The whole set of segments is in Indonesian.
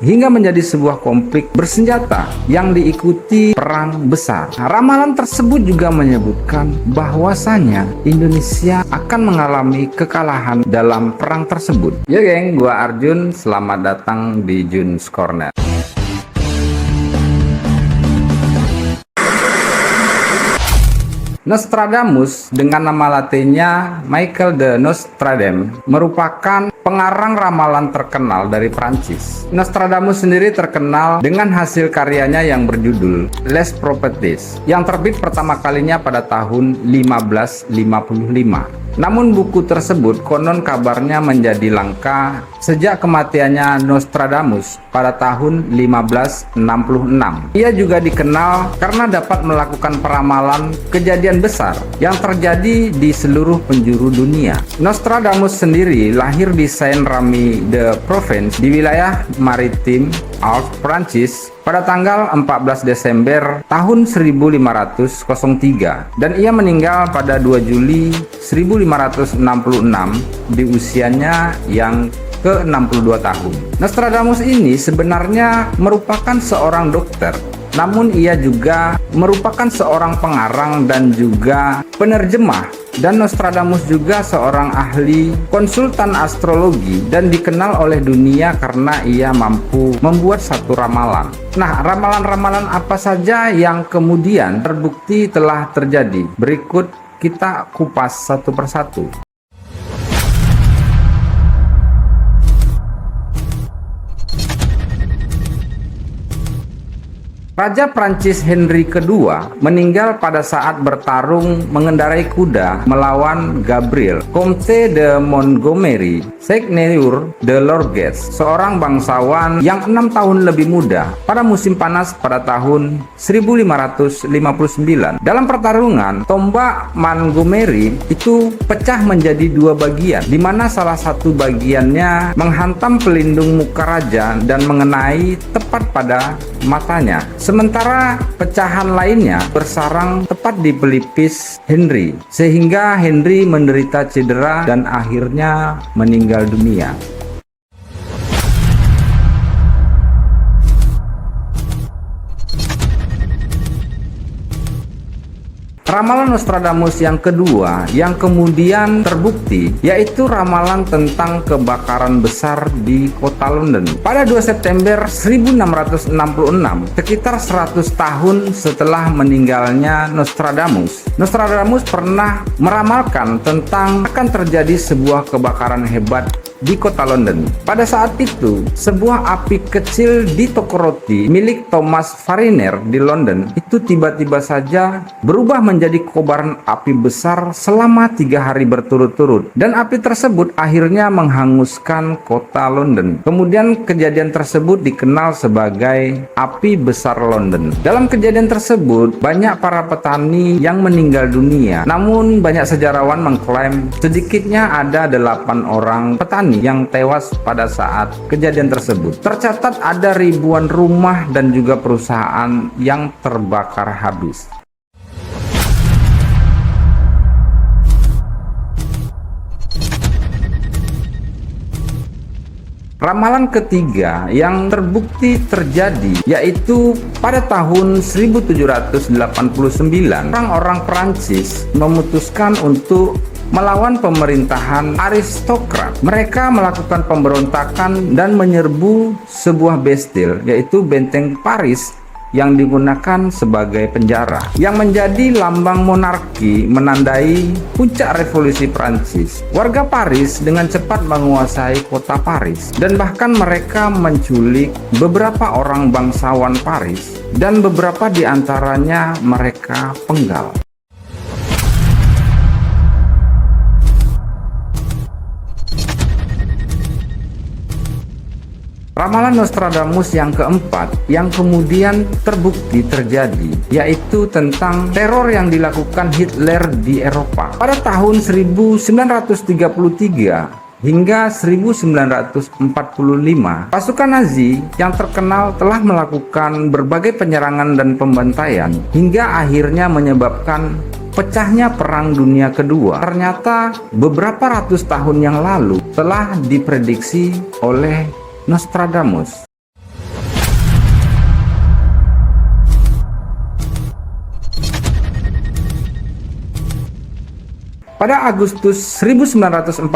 hingga menjadi sebuah konflik bersenjata yang diikuti perang besar. Ramalan tersebut juga menyebutkan bahwasanya Indonesia akan mengalami kekalahan dalam perang tersebut. Ya geng, gua Arjun, selamat datang di Jun's Corner. Nostradamus dengan nama latinnya Michael de Nostradamus merupakan pengarang ramalan terkenal dari Prancis. Nostradamus sendiri terkenal dengan hasil karyanya yang berjudul Les Prophéties yang terbit pertama kalinya pada tahun 1555. Namun buku tersebut konon kabarnya menjadi langka sejak kematiannya Nostradamus pada tahun 1566. Ia juga dikenal karena dapat melakukan peramalan kejadian besar yang terjadi di seluruh penjuru dunia. Nostradamus sendiri lahir di Saint-Rémy-de-Provence di wilayah maritim Alpes, Prancis pada tanggal 14 Desember tahun 1503 dan ia meninggal pada 2 Juli 1566 di usianya yang ke-62 tahun. Nostradamus ini sebenarnya merupakan seorang dokter, namun ia juga merupakan seorang pengarang dan juga penerjemah, dan Nostradamus juga seorang ahli konsultan astrologi dan dikenal oleh dunia karena ia mampu membuat satu ramalan. Nah, ramalan-ramalan apa saja yang kemudian terbukti telah terjadi? Berikut kita kupas satu persatu. Raja Prancis Henry II meninggal pada saat bertarung mengendarai kuda melawan Gabriel, Comte de Montgomery, Seigneur de Lorges, seorang bangsawan yang 6 tahun lebih muda pada musim panas pada tahun 1559. Dalam pertarungan, tombak Montgomery itu pecah menjadi 2 bagian, di mana salah satu bagiannya menghantam pelindung muka raja dan mengenai tepat pada matanya. Sementara pecahan lainnya bersarang tepat di pelipis Henry, sehingga Henry menderita cedera dan akhirnya meninggal dunia. Ramalan Nostradamus yang kedua yang kemudian terbukti yaitu ramalan tentang kebakaran besar di kota London pada 2 September 1666, sekitar 100 tahun setelah meninggalnya Nostradamus. Nostradamus pernah meramalkan tentang akan terjadi sebuah kebakaran hebat di kota London. Pada saat itu, sebuah api kecil di toko roti milik Thomas Fariner di London itu tiba-tiba saja berubah menjadi kobaran api besar selama 3 hari berturut-turut, dan api tersebut akhirnya menghanguskan kota London. Kemudian kejadian tersebut dikenal sebagai api besar London. Dalam kejadian tersebut banyak para petani yang meninggal dunia, namun banyak sejarawan mengklaim sedikitnya ada 8 orang petani yang tewas pada saat kejadian tersebut. Tercatat ada ribuan rumah dan juga perusahaan yang terbakar habis. Ramalan ketiga yang terbukti terjadi yaitu pada tahun 1789 orang-orang Prancis memutuskan untuk melawan pemerintahan aristokrat. Mereka melakukan pemberontakan dan menyerbu sebuah Bastille, yaitu benteng Paris yang digunakan sebagai penjara, yang menjadi lambang monarki menandai puncak revolusi Prancis. Warga Paris dengan cepat menguasai kota Paris dan bahkan mereka menculik beberapa orang bangsawan Paris dan beberapa di antaranya mereka penggal. Ramalan Nostradamus yang keempat yang kemudian terbukti terjadi yaitu tentang teror yang dilakukan Hitler di Eropa. Pada tahun 1933 hingga 1945, pasukan Nazi yang terkenal telah melakukan berbagai penyerangan dan pembantaian hingga akhirnya menyebabkan pecahnya Perang Dunia Kedua. Ternyata beberapa ratus tahun yang lalu telah diprediksi oleh Nostradamus. Pada Agustus 1945,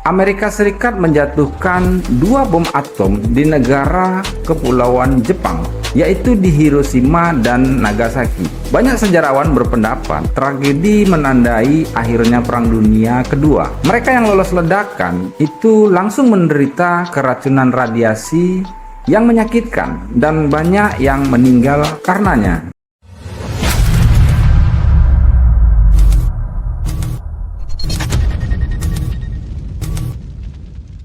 Amerika Serikat menjatuhkan 2 bom atom di negara kepulauan Jepang, yaitu di Hiroshima dan Nagasaki. Banyak sejarawan berpendapat tragedi menandai akhirnya Perang Dunia Kedua. Mereka yang lolos ledakan itu langsung menderita keracunan radiasi yang menyakitkan dan banyak yang meninggal karenanya.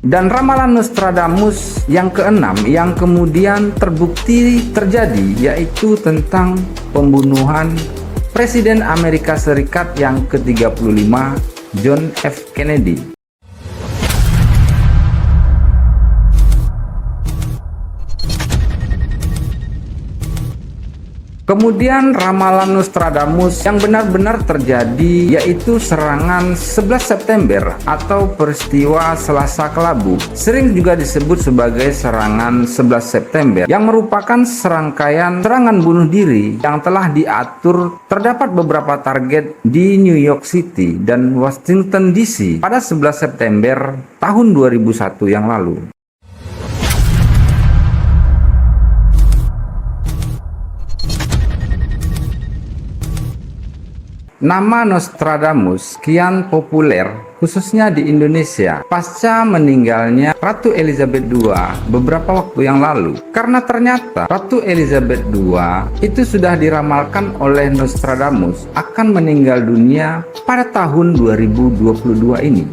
Dan ramalan Nostradamus yang keenam yang kemudian terbukti terjadi, yaitu tentang pembunuhan Presiden Amerika Serikat yang ke-35, John F. Kennedy. Kemudian ramalan Nostradamus yang benar-benar terjadi, yaitu serangan 11 September atau peristiwa Selasa Kelabu, sering juga disebut sebagai serangan 11 September, yang merupakan serangkaian serangan bunuh diri yang telah diatur. Terdapat beberapa target di New York City dan Washington DC pada 11 September tahun 2001 yang lalu. Nama Nostradamus kian populer khususnya di Indonesia pasca meninggalnya Ratu Elizabeth II beberapa waktu yang lalu. Karena ternyata Ratu Elizabeth II itu sudah diramalkan oleh Nostradamus akan meninggal dunia pada tahun 2022 ini.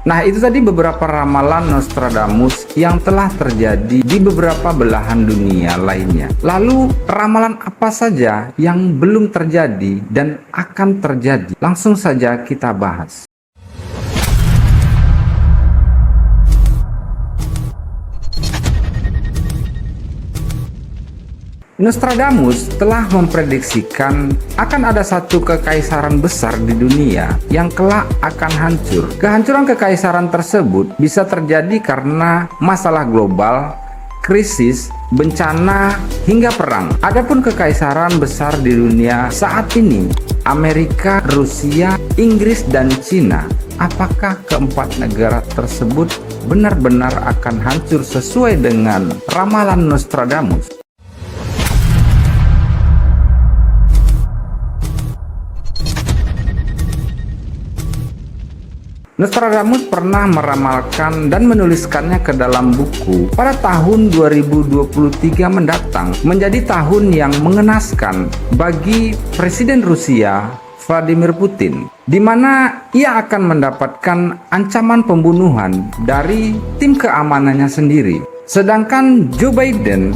Nah, itu tadi beberapa ramalan Nostradamus yang telah terjadi di beberapa belahan dunia lainnya. Lalu, ramalan apa saja yang belum terjadi dan akan terjadi? Langsung saja kita bahas. Nostradamus telah memprediksikan akan ada satu kekaisaran besar di dunia yang kelak akan hancur. Kehancuran kekaisaran tersebut bisa terjadi karena masalah global, krisis, bencana, hingga perang. Adapun kekaisaran besar di dunia saat ini, Amerika, Rusia, Inggris, dan Cina, apakah keempat negara tersebut benar-benar akan hancur sesuai dengan ramalan Nostradamus? Nostradamus pernah meramalkan dan menuliskannya ke dalam buku pada tahun 2023 mendatang menjadi tahun yang mengenaskan bagi Presiden Rusia Vladimir Putin, di mana ia akan mendapatkan ancaman pembunuhan dari tim keamanannya sendiri. Sedangkan Joe Biden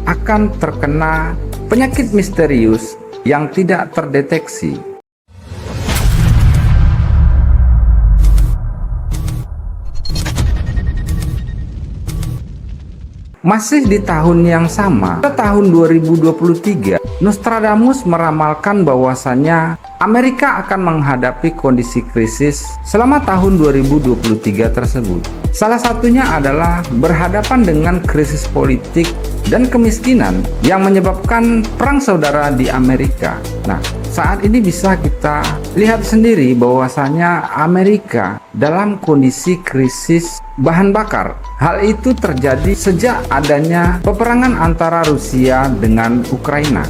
akan terkena penyakit misterius yang tidak terdeteksi. Masih di tahun yang sama, pada tahun 2023, Nostradamus meramalkan bahwasannya Amerika akan menghadapi kondisi krisis selama tahun 2023 tersebut. Salah satunya adalah berhadapan dengan krisis politik dan kemiskinan yang menyebabkan perang saudara di Amerika. Nah, saat ini bisa kita lihat sendiri bahwasanya Amerika dalam kondisi krisis bahan bakar. Hal itu terjadi sejak adanya peperangan antara Rusia dengan Ukraina.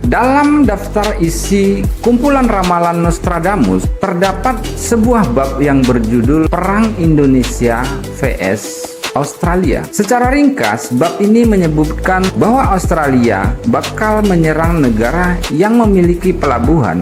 Dalam daftar isi kumpulan ramalan Nostradamus terdapat sebuah bab yang berjudul Perang Indonesia vs Australia. Secara ringkas, bab ini menyebutkan bahwa Australia bakal menyerang negara yang memiliki pelabuhan,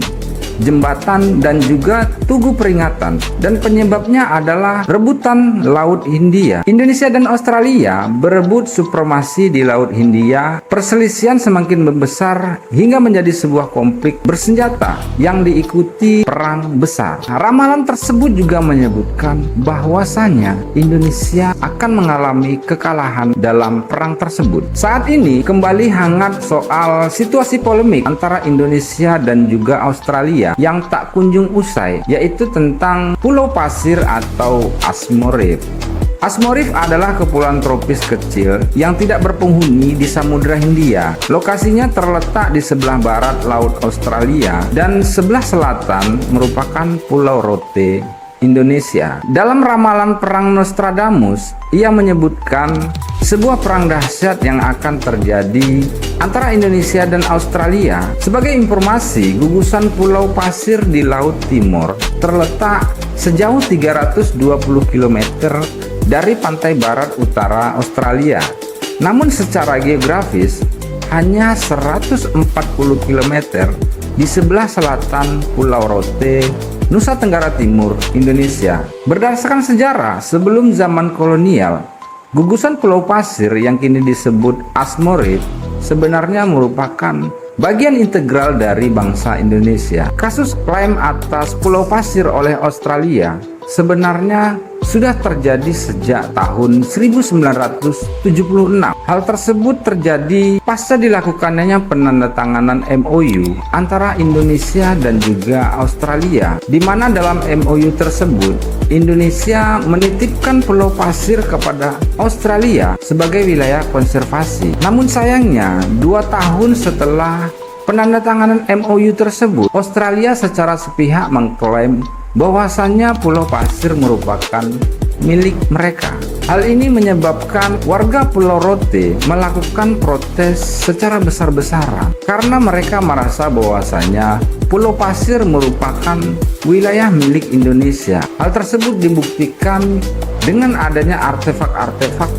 jembatan, dan juga tugu peringatan, dan penyebabnya adalah rebutan Laut Hindia. Indonesia dan Australia berebut supremasi di Laut Hindia. Perselisihan semakin membesar hingga menjadi sebuah konflik bersenjata yang diikuti perang besar. Ramalan tersebut juga menyebutkan bahwasanya Indonesia akan mengalami kekalahan dalam perang tersebut. Saat ini kembali hangat soal situasi polemik antara Indonesia dan juga Australia Australia yang tak kunjung usai, yaitu tentang pulau pasir atau Asmo Reef. Asmo Reef adalah kepulauan tropis kecil yang tidak berpenghuni di Samudra Hindia. Lokasinya terletak di sebelah barat Laut Australia dan sebelah selatan merupakan Pulau Rote, Indonesia. Dalam ramalan perang Nostradamus, ia menyebutkan sebuah perang dahsyat yang akan terjadi antara Indonesia dan Australia. Sebagai informasi, gugusan pulau pasir di Laut Timur terletak sejauh 320 km dari pantai barat utara Australia. Namun secara geografis hanya 140 km di sebelah selatan Pulau Rote, Nusa Tenggara Timur, Indonesia. Berdasarkan sejarah, sebelum zaman kolonial, gugusan pulau pasir yang kini disebut Asmo Reef sebenarnya merupakan bagian integral dari bangsa Indonesia. Kasus klaim atas pulau pasir oleh Australia sebenarnya sudah terjadi sejak tahun 1976. Hal tersebut terjadi pasca dilakukannya penandatanganan MOU antara Indonesia dan juga Australia, di mana dalam MOU tersebut Indonesia menitipkan pulau pasir kepada Australia sebagai wilayah konservasi. Namun sayangnya 2 tahun setelah penandatanganan MOU tersebut, Australia secara sepihak mengklaim bahwasannya pulau pasir merupakan milik mereka. Hal ini menyebabkan warga Pulau Rote melakukan protes secara besar-besaran karena mereka merasa bahwasannya pulau pasir merupakan wilayah milik Indonesia. Hal tersebut dibuktikan dengan adanya artefak-artefak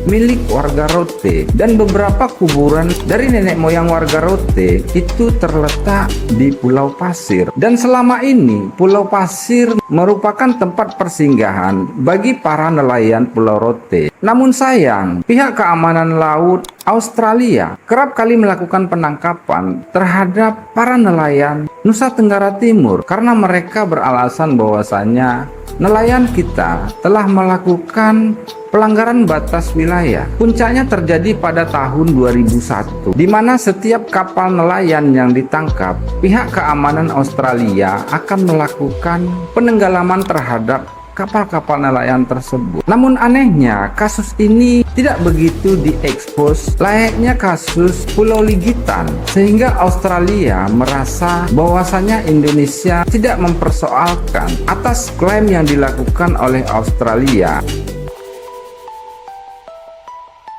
milik warga Rote, dan beberapa kuburan dari nenek moyang warga Rote itu terletak di Pulau Pasir. Dan selama ini Pulau Pasir merupakan tempat persinggahan bagi para nelayan Pulau Rote. Namun sayang, pihak keamanan laut Australia kerap kali melakukan penangkapan terhadap para nelayan Nusa Tenggara Timur karena mereka beralasan bahwasannya nelayan kita telah melakukan pelanggaran batas wilayah. Puncaknya terjadi pada tahun 2001, di mana setiap kapal nelayan yang ditangkap, pihak keamanan Australia akan melakukan penenggelaman terhadap kapal-kapal nelayan tersebut. Namun anehnya, kasus ini tidak begitu diekspos layaknya kasus Pulau Ligitan, sehingga Australia merasa bahwasannya Indonesia tidak mempersoalkan atas klaim yang dilakukan oleh Australia.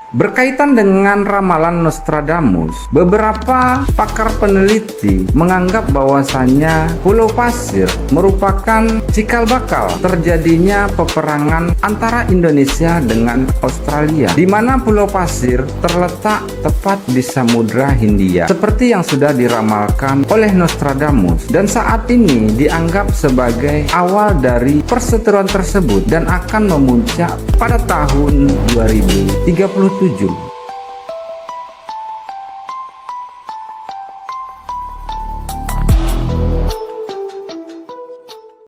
Berkaitan dengan ramalan Nostradamus, beberapa pakar peneliti menganggap bahwasannya Pulau Pasir merupakan cikal bakal terjadinya peperangan antara Indonesia dengan Australia, di mana Pulau Pasir terletak tepat di Samudra Hindia, seperti yang sudah diramalkan oleh Nostradamus, dan saat ini dianggap sebagai awal dari perseteruan tersebut dan akan memuncak pada tahun 2037.